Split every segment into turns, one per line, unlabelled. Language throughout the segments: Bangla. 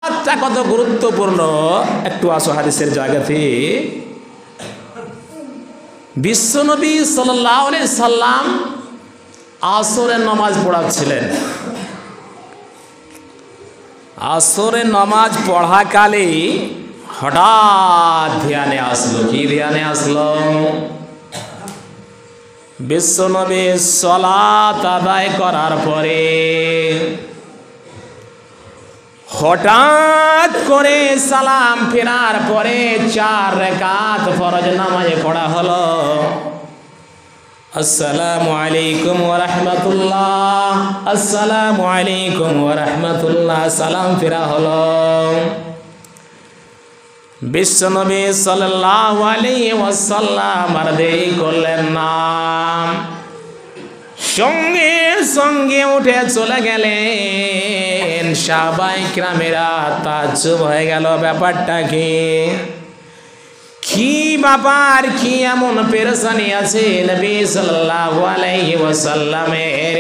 সালাতটা কত গুরুত্বপূর্ণ একটু আসো হাদিসের জায়গাতে। বিশ্বনবী সাল্লাল্লাহু আলাইহি সাল্লাম আসরের নামাজ পড়াচ্ছিলেন। আসরের নামাজ পড়াকালে হঠাৎ ধ্যানে আসলো। কি ধ্যানে আসলো? বিশ্বনবী সালাত আদায় করার পরে হঠাৎ করে সালাম ফেরার পরে 4 রাকাত ফরজ নামাজ পড়া হলো। আসসালামু আলাইকুম ওয়া রাহমাতুল্লাহ, আসসালামু আলাইকুম ওয়া রাহমাতুল্লাহ, সালাম ফেরা হলো। বিশ্বনবী সাল্লাল্লাহু আলাইহি ওয়াসাল্লাম আর দেরি করলেন না, সঙ্গে সঙ্গে উঠে চলে গেলেন। সাহাবায়ে কিরামেরা তাজ্জুব হয়ে গেল, ব্যাপারটা কি ব্যাপার, কি এমন পেরেশানি আছে নবী সাল্লাল্লাহু আলাইহি ওয়াসাল্লামের?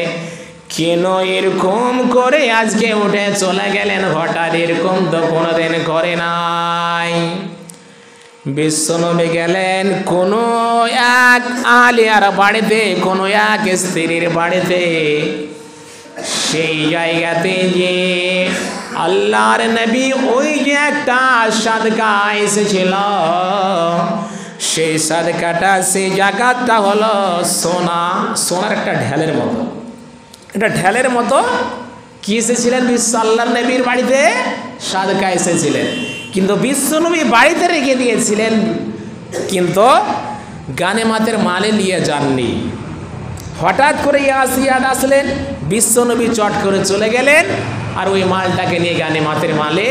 কেন এরকম করে আজকে উঠে চলে গেলেন হঠাৎ? এরকম তো কোনোদিন করে নাই। বিশ্বনবী গেলেন কোনো এক আলিয়ার বাড়িতে, কোনো এক স্ত্রীর বাড়িতে। সেই জায়গাতে যে আল্লাহর নবী ওই যে একটা সাদকা এসেছিল, সেই সাদকাটা, সেই জাকাতটা হলো সোনা, সোনার একটা ঢেলের মতো। এটা ঢেলের মতো কি এসেছিলেন? বিশ্ব আল্লাহর নবীর বাড়িতে সাদকা এসেছিলেন, কিন্তু বিশ্বনবী বাড়িতে রেখে দিয়েছিলেন, কিন্তু গানেমাতের মালে নিয়ে যাননি। হঠাৎ করে ইয়াদ আসলেন, বিশ্বনবী চট করে চলে গেলেন আর ওই মালটাকে নিয়ে গানেমাতের মালে